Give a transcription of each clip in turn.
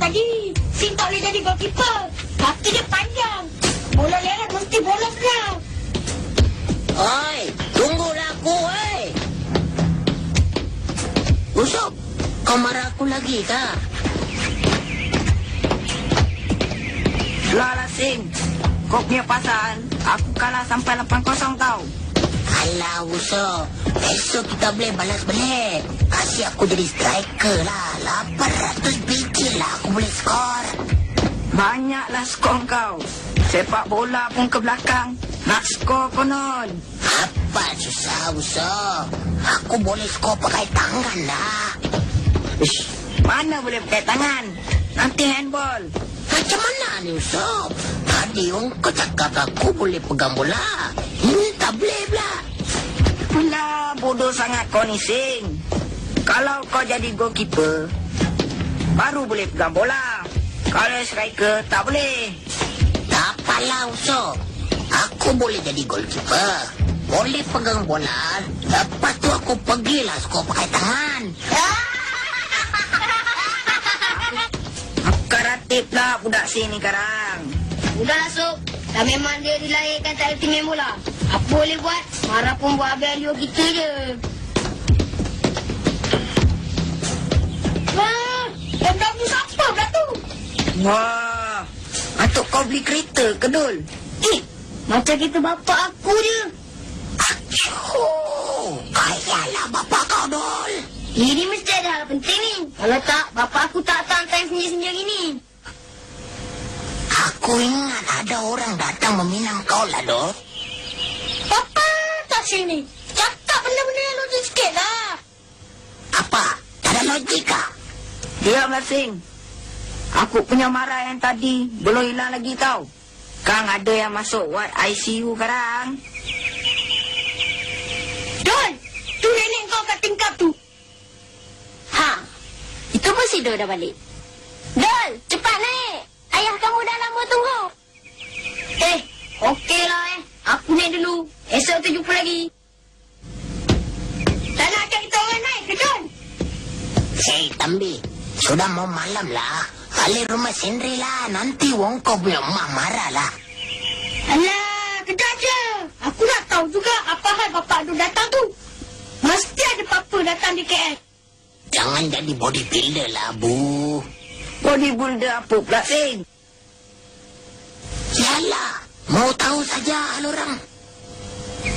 tadi. Sing tak boleh jadi goalkeeper. Kaki dia panjang. Bola lewat mesti bolos dia. Oi, tunggulah aku, oi. Usop, kau marah aku lagi kah? Lah Sing, kau punya pasal aku kalah sampai 8-0 tau. Alah Usop, esok kita boleh balas balik. Kasih aku jadi striker lah. 800 biji lah aku boleh skor. Banyaklah skor kau. Sepak bola pun ke belakang. Nak skor konon. Apa susah Usop? Aku boleh skor pakai tangan lah. Ish, mana boleh pakai tangan? Nanti handball. Macam mana ni Usop? Tadi kau cakap aku boleh pegang bola. Ini tak boleh pula. Pula bodoh sangat kau ni Sing. Kalau kau jadi goalkeeper, baru boleh pegang bola. Kalau striker, tak boleh. Tak apalah Usop. Aku boleh jadi goalkeeper. Boleh pegang bola. Lepas tu aku pergilah skor pakai tangan. Karatip lah budak Sing ni sekarang. Udahlah, Sob. Dah memang dia dilahirkan tak reti main bola. Apa boleh buat? Marah pun buat habis-habis kita je. Wah, MW siapa pula tu? Wah, atuk kau beli kereta ke Dul? Macam kita bapak aku je. Acuh, kayalah bapak kau Dol. Ini mesti ada hal penting ni. Kalau tak, bapak aku tak santai sendiri-sendiri ni. Aku ingat ada orang datang meminang kau lah Dol. Papa tak sini. Cakap benda-benda yang logik sikit lah. Apa? Tak ada logika? Diamlah Sing. Aku punya marah yang tadi belum hilang lagi tau. Kang ada yang masuk ward ICU sekarang. Dol, tu nenek kau kat tingkap tu. Ha, itu pun si Dol dah balik. Dol, cepat naik. Ayah kamu dah lama tunggu. Okeylah Aku naik dulu. Esok tu jumpa lagi. Tak nak ajak kita orang naik ke Dol? Hei Tambi, sudah mau malam lah. Balik rumah sendiri lah. Nanti wong kau punya mak marah lah. Alah, kejap je. Aku nak tahu juga apa hal bapak tu datang tu. Mesti ada papa datang di KL. Jangan jadi bodybuilder lah, Bu. Bodybuilder apa pula Sing? Yalah, mau tahu saja hal orang.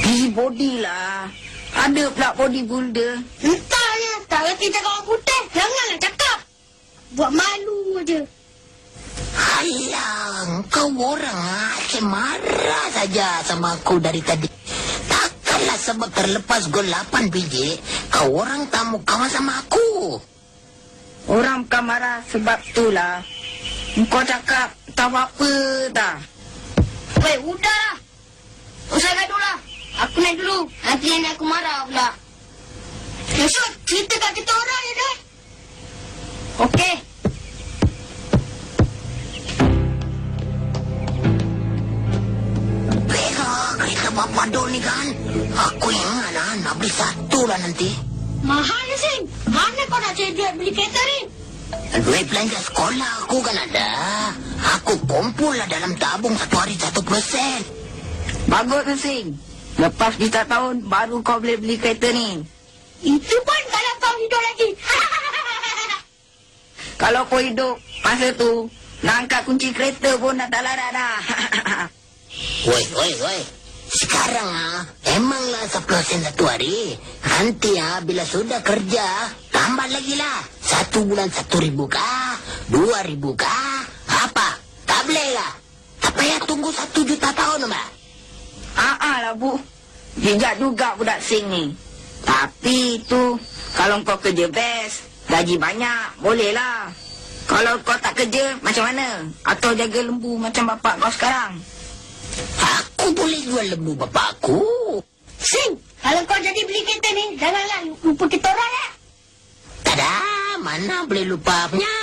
Busy body lah. Ada pula bodybuilder. Entahnya, tak reti cakap orang putih. Janganlah cakap. Buat malu je. Alah, kau orang asyik marah saja sama aku dari tadi. Takkanlah sebab terlepas gol 8 biji, kau orang tak mau kawan sama aku. Orang bukan marah sebab itulah. Kau cakap tahu apa dah. Weh, udahlah. Usah gaduh lah. Aku naik dulu. Nanti nenek aku marah pula. Esok, cerita kat kita orang je dah. Okey. Pegang kereta Bapak Dol ni kan. Aku ingat lah, nak beli satu lah nanti. Mahal ni, Sing. Mana kau nak cari duit beli kereta ni? Duit belanja sekolah aku kan ada. Aku kumpul lah dalam tabung satu hari 1%. Bagus tu Sing. Lepas kita tahun baru kau boleh beli kereta ni. Itu pun kalau kau hidup lagi. Kalau kau hidup masa tu, nak angkat kunci kereta pun dah tak larat dah. Woi. Sekarang emanglah 10% satu hari. Nanti bila sudah kerja, tambah lagi lah. 1 bulan 1,000 kah? 2,000 kah? Apa? Tak boleh lah. Tak payah tunggu 1 juta tahun, Mbak. Lah Bu. Bijak juga budak Sing ni. Tapi tu, kalau kau kerja best, gaji banyak, boleh lah. Kalau kau tak kerja, macam mana? Atau jaga lembu macam bapak kau sekarang? Aku boleh jual lembu bapak aku. Sing, kalau kau jadi beli kereta ni, janganlah lupa kita orang ya. Tada, mana boleh lupa punya.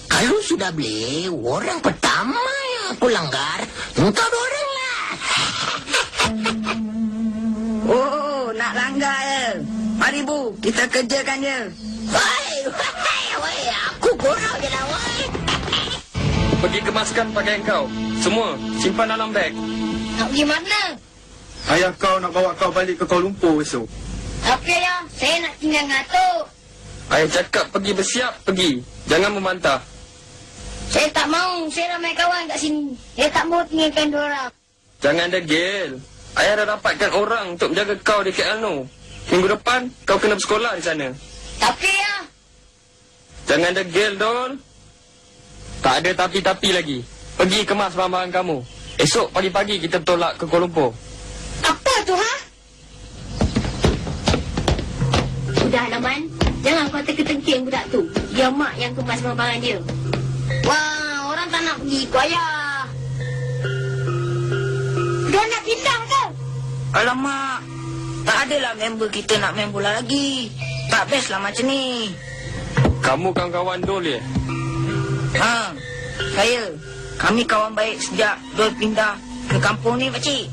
Kalau sudah beli, orang pertama yang aku langgar, engkau dorang lah. Oh, nak langgar je. Mari Bu, kita kerjakan je. Woi, aku gurau je lah, woi. Pergi kemaskan pakaian kau. Semua simpan dalam beg. Nak pergi mana? Ayah kau nak bawa kau balik ke Kuala Lumpur esok. Tapi ayah, saya nak tinggal dengan Atuk. Ayah cakap pergi bersiap, pergi. Jangan membantah. Saya tak mau, saya ramai kawan kat sini. Saya tak mau tinggalkan diorang. Jangan degil. Ayah dah dapatkan orang untuk menjaga kau di KL Noh. Minggu depan, kau kena bersekolah di sana. Tapi ayah, Jangan degil, Dol. Tak ada tapi-tapi lagi. Pergi kemas barang-barang kamu. Esok pagi-pagi kita bertolak ke Kuala Lumpur. apa tu, ha? Sudahlah, Man. Jangan kau teka-tengking budak tu. Biar mak yang kemas barang-barang dia. Wah, orang tak nak pergi ikut ayah. Dia nak pindah ke? Alamak, tak adalah member kita nak main bola lagi. Tak best lah macam ni. Kamu kawan-kawan Dol ya? Ha, saya. Kami kawan baik sejak Dol pindah ke kampung ni, pakcik.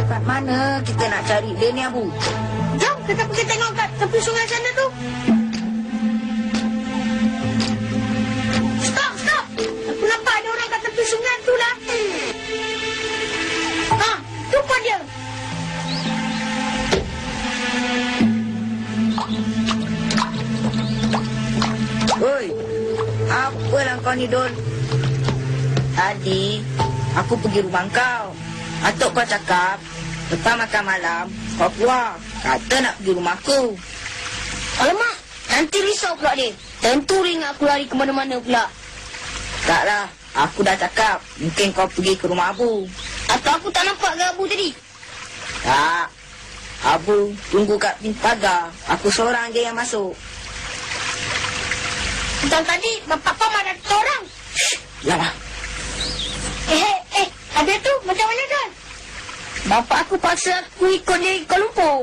Kat mana kita nak cari dia ni, Abu? Jom, kita pergi tengok kat tepi sungai sana tu. Stop, stop. Aku nampak ada orang kat tepi sungai tu lah. Ha, tu pun dia. Oi, apalah kau ni, Dol? Tadi, aku pergi rumah kau. Atuk kau cakap, lepas makan malam, kau keluar. Kata nak pergi rumah aku. Alamak, nanti risau pula dia. Tentu dia ingat aku lari ke mana-mana pula. Taklah, aku dah cakap. Mungkin kau pergi ke rumah Abu. Atau aku tak nampak ke Abu tadi? Tak. Abu tunggu kat pintu pagar. Aku seorang je yang masuk. Tentang tadi, bapak Pam ada orang. Yalah. Ada tu, macam mana kan? Bapak aku paksa aku ikut dia ke Kuala Lumpur.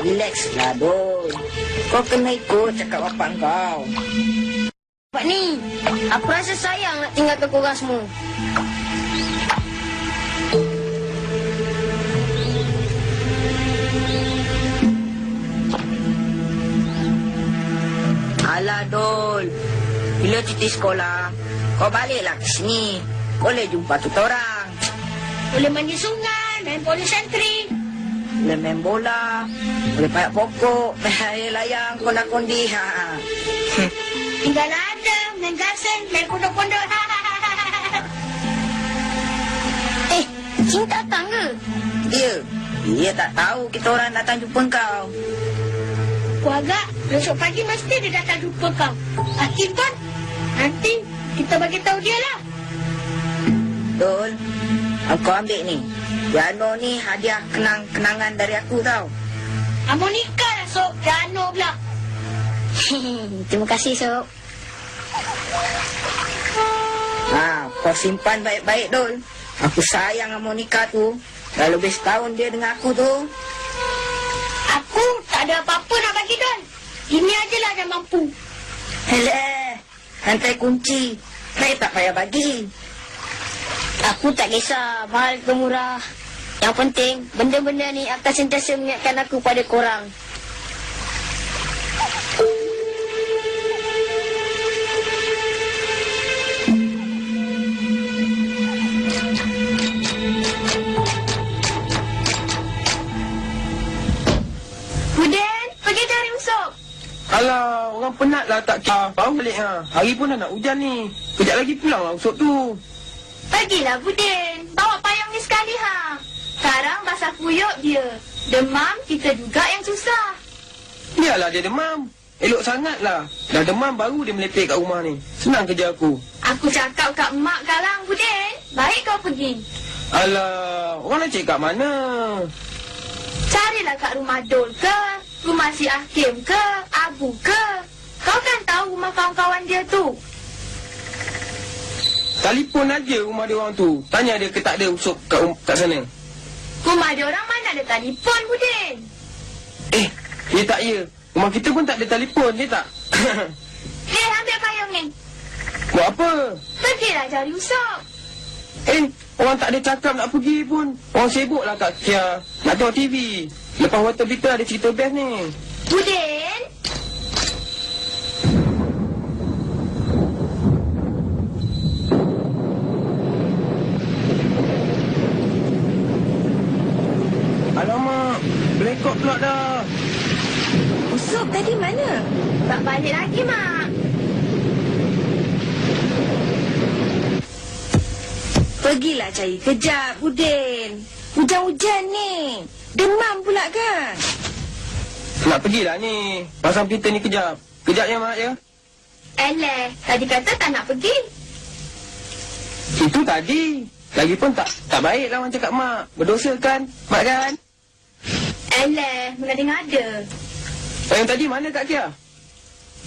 Relax lah, Dol. Kau kena ikut cakap bapak kau. Pak ni, aku rasa sayang nak tinggalkan korang semua. Alah, Dol. Bila cuti sekolah, kau baliklah ke sini. Boleh jumpa tutorang. Boleh mandi sungai, main poli sentri. Boleh main bola. Boleh payak pokok. Main air layang, kondi-kondi. Ha. Tinggal ada, main gasing, main pondok-pondok. Cing datang ke? Dia tak tahu kita orang datang jumpa kau. Aku agak, besok pagi mesti dia datang jumpa kau. Hakim pun, nanti kita bagi tahu dia lah. Dol, aku ambil ni. Piano ni hadiah kenangan dari aku tau. Harmonika lah, Sok. Piano pula. Terima kasih, Sok. Ha, kau simpan baik-baik, Dol. Aku sayang harmonika tu. Dah lebih setahun dia dengan aku tu. Aku tak ada apa-apa nak bagi, Don. Ini ajalah yang mampu. Heleh, rantai kunci. Saya tak payah bagi. Aku tak kisah mahal ke murah. Yang penting, benda-benda ni akan sentiasa mengingatkan aku pada korang. Buden, pergi cari usuk. Alah, orang penat lah tak kira. Baru balik ha. Hari pun dah nak hujan ni. Kejap lagi pulang lah usuk tu. Pergilah, Buden. Bawa payung ni sekali, ha. Sekarang basah kuyuk dia. Demam, kita juga yang susah. Biarlah dia demam. Elok sangat lah. Dah demam baru dia melepek kat rumah ni. Senang kerja aku. Aku cakap kat mak galang, Buden. Baik kau pergi. Alah, orang nak cek kat mana? Carilah kat rumah Dol ke, rumah si Hakim ke, Abu ke. Kau kan tahu rumah kawan-kawan dia tu. Telefon aja rumah dia orang tu. Tanya dia ke tak ada usuk kat sana. Rumah dia orang mana ada telefon, Budin? Ya tak ya. Rumah kita pun tak ada telefon, ya tak? Ambil payung ni. Buat apa? Pergilah cari usuk. Orang tak ada cakap nak pergi pun. Orang sibuk lah kat Kia. Nak tengok TV. Lepas water berita ada cerita best ni. Budin? Alamak, blackout pula dah. Usuk tadi mana? Tak balik lagi, Mak. Pergilah cari kejap, Budin. Hujan-hujan ni. Demam pula kan? Nak pergilah ni. Pasang pita ni kejap. Kejap ya, Mak ya. Eleh, tadi kata tak nak pergi. Itu tadi. Lagipun tak baik lah orang cakap Mak. Berdosa kan, Mak kan? Eleh, mengada-ngada. Yang tadi mana Kak Kia?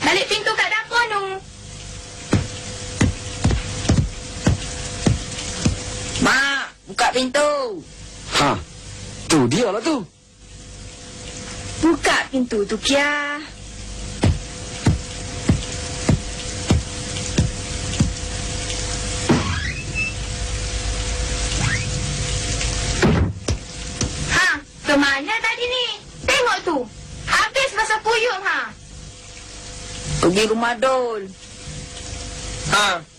Balik pintu kat dapur tu. Mak, buka pintu. Ha, tu dia lah tu. Buka pintu tu, Kia. Kemana tadi ni? Tengok tu. Habis masa puyung, Pergi rumah Dol.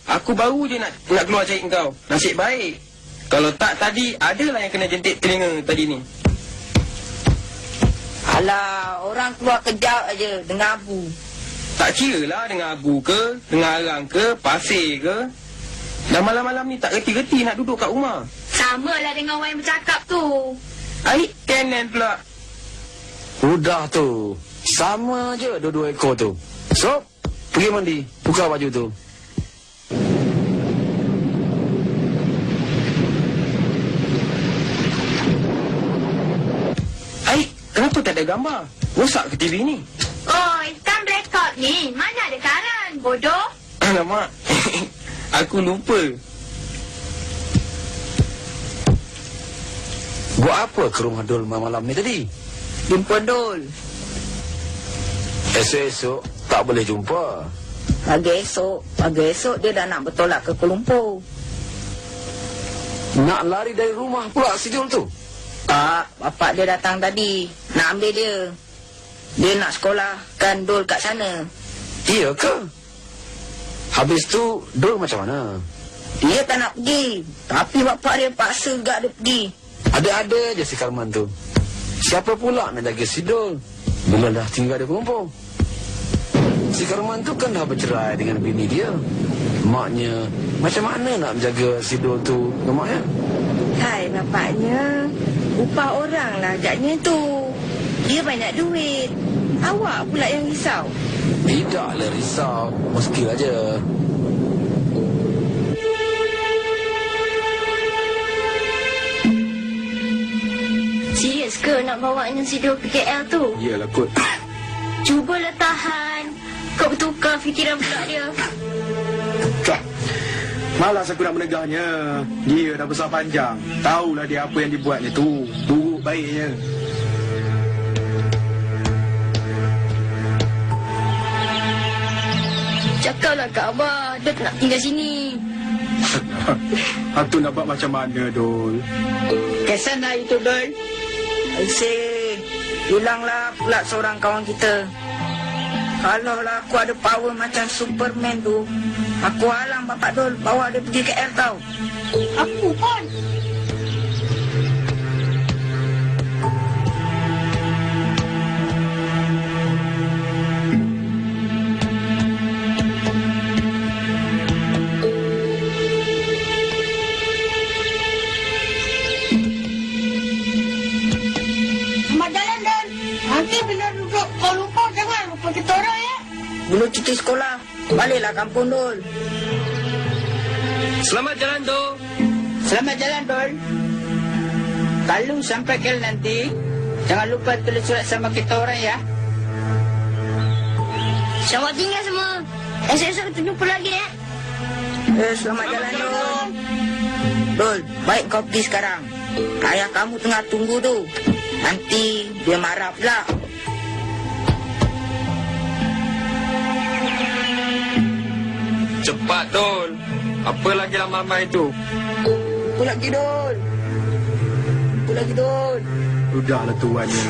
Aku baru je nak keluar cari kau. Nasib baik. Kalau tak tadi, adalah yang kena jentik telinga tadi ni. Alah, orang keluar kejap aja dengan abu. Tak kira lah dengan abu ke, dengan arang ke, pasir ke. Dah malam-malam ni tak reti-reti nak duduk kat rumah. Sama lah dengan orang yang bercakap tu. Kenan pula. Udah tu. Sama je dua-dua ekor tu. Sob, pergi mandi. Buka baju tu. Kenapa tak ada gambar? Rosak ke TV ni? Oi, kan blackout ni. Mana ada karan, bodoh? Alamak. Aku lupa. Buat apa ke rumah Dol malam ni tadi? Jumpa Dol. Esok-esok tak boleh jumpa. Pagi esok dia dah nak bertolak ke Kuala Lumpur. Nak lari dari rumah pula si Dol tu. Tak, bapak dia datang tadi. Nak ambil dia. Dia nak sekolah kan Dol kat sana. Iya ke? Habis tu Dol macam mana? Dia tak nak pergi. Tapi bapak dia paksa juga dia pergi. Ada-ada je si Karman tu. Siapa pula nak jaga si Dol bila dah tinggal di Kuala Lumpur? Si Karman tu kan dah bercerai dengan bini dia. Maknya macam mana nak menjaga si Dol tu dengan maknya? Hai bapaknya. Upah orang lah agaknya tu. Dia banyak duit. Awak pula yang risau. Tidaklah risau. Muskil aja. Serius ke nak bawanya si Dol ke KL tu? Iyalah kot. Cubalah tahan. Kau bertukar fikiran pula dia. Malas aku nak menegahnya. Dia dah besar panjang. Tahulah dia apa yang dibuatnya tu. Buruk baiknya. Cakaplah kat Abah. Dia tak nak tinggal sini. Hatu nak buat macam mana, Dol? Kesan lah itu Dol. Aisy, hilanglah pula seorang kawan kita. Kalau lah aku ada power macam Superman tu, aku halang bapak Dol bawa dia pergi ke air tau. Aku pun. Selamat jalan, Don. Nanti bila duduk Kuala Lumpur, jangan lupa kita orang ya. Dulu cuti sekolah, baliklah kampung Dol. Selamat jalan, Dol. Selamat jalan, Dol. Kalau sampai KL nanti, jangan lupa tulis surat sama kita orang ya. Selamat tinggal semua. Esok-esok kita jumpa lagi ya. Selamat jalan, Dul. Dul, baik kau pergi sekarang. Ayah kamu tengah tunggu tu. Nanti dia marah pula. Cepat, Dol. Apa lagi lama-lama itu? Apa lagi, Dul? Apa lagi, Dul? Sudahlah tuannya.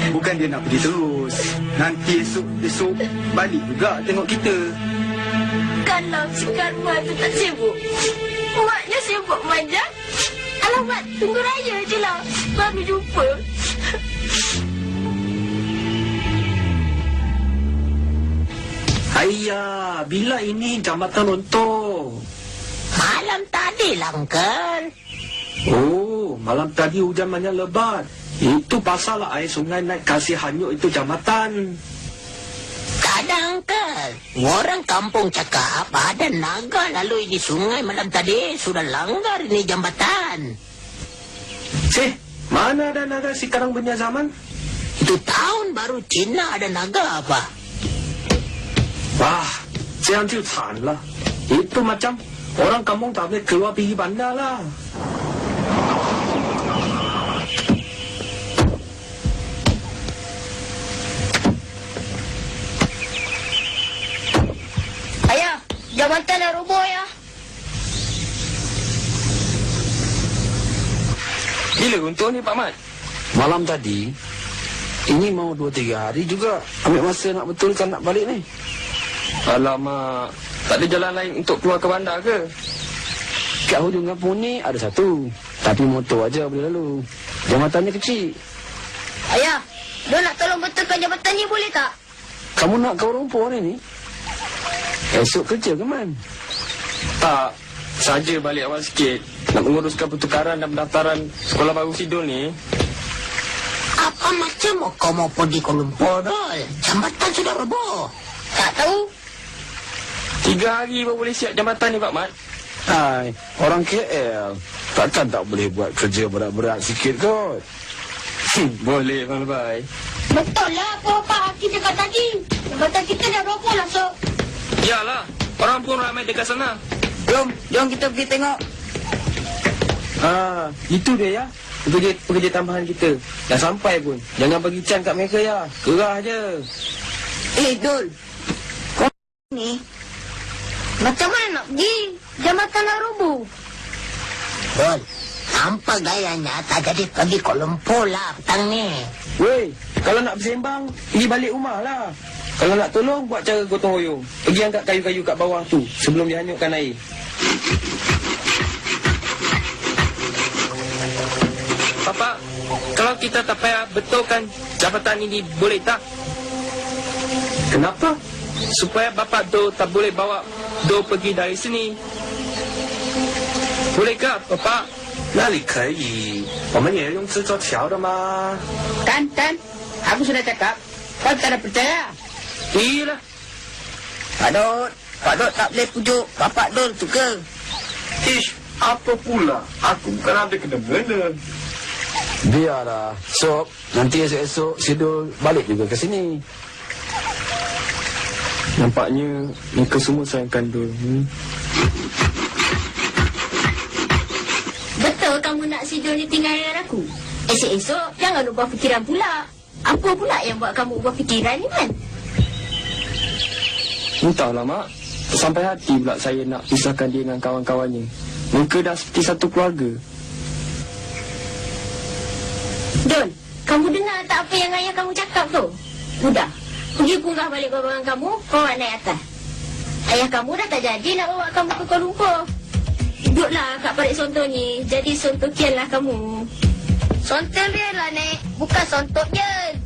Bukan dia nak pergi terus. Nanti esok balik juga tengok kita. Kalau si Karma tu tak sibuk, maknya sibuk manja. Alamak, tunggu raya je lah. Baru jumpa. Ayah, bila ini jambatan lontong? Malam tadi lah, Uncle. Oh, malam tadi hujan banyak lebat. Itu pasal air sungai naik kasih hanyut itu jambatan. Tak ada, Uncle. Orang kampung cakap ada naga lalu di sungai malam tadi. Sudah langgar ini jambatan. Cih, mana ada naga sekarang punya zaman? Itu tahun baru Cina ada naga apa? Wah, 这样就惨了. Itu macam orang kampung tak boleh keluar pergi bandar lah. Ayah, jabatan dah roboh ya. Bila runtuh ni Pak Mat? Malam tadi, ini mau 2-3 hari juga. Ambil masa nak betulkan nak balik ni. Alamak, tak ada jalan lain untuk keluar ke bandar ke? Kat hujung kampung ni ada satu. Tapi motor aja boleh lalu. Jambatannya kecil. Ayah, dia nak tolong betulkan jabatan ni boleh tak? Kamu nak kau rumput hari ni? Esok kerja ke man? Tak, saja balik awal sikit. Nak menguruskan pertukaran dan pendaftaran sekolah baru Sidul ni. Apa macam kau mau pergi Kuala Lumpur, Dol? Jambatan sudah roboh. Tak tahu. 3 hari baru boleh siap jambatan ni Pak Mat. Hai, orang KL. Takkan tak boleh buat kerja berat-berat sikit kot. Boleh Bang Lebai. Betul lah apa Pak Hakim cakap tadi. Jabatan kita dah roboh lah, Sok. Yalah, orang pun ramai dekat sana. Jom kita pergi tengok. Itu dia ya. Pekerja tambahan kita. Dah sampai pun. Jangan bagi can kat mereka ya. Gerah je. Dul. Kau ni Macam mana nak pergi? Jambatan dah roboh. Dol, nampak gayanya tak jadi pergi Kuala Lumpur lah petang ni. Weh, kalau nak bersembang, pergi balik rumah lah. Kalau nak tolong, buat cara gotong royong. Pergi angkat kayu-kayu kat bawah tu sebelum dihanyutkan air. Papa, kalau kita tak payah betulkan jabatan ini, boleh tak? Kenapa? Supaya Bapak Do tak boleh bawa Do pergi dari sini. Bolehkah, Bapak? 那里可以，我们也用制作条的嘛。 Tan, aku sudah cakap. Kau tak ada percaya? Iyalah. Pak Dot tak boleh pujuk Bapak Dul tu ke? Ish, apa pula? Aku bukan ada kena-mena. Biarlah, Sob. Nanti esok-esok Sidul balik juga ke sini. Nampaknya mereka semua sayangkan Dul. Betul kamu nak Sidul ni tinggal dengan aku? Esok-esok jangan ubah fikiran pula. Apa pula yang buat kamu ubah fikiran ni, Man? Entahlah, Mak. Sampai hati pula saya nak pisahkan dia dengan kawan-kawannya. Mereka dah seperti satu keluarga. Dul, kamu dengar tak apa yang ayah kamu cakap tu? Sudah, pergi punggah balik barang kamu, bawa naik atas. Ayah kamu dah tak jadi nak bawa kamu ke Kuala Lumpur. Duduklah kat balik sontok ni, jadi sontokian lah kamu. Sontok dia lah, Nek. Bukan sontok je.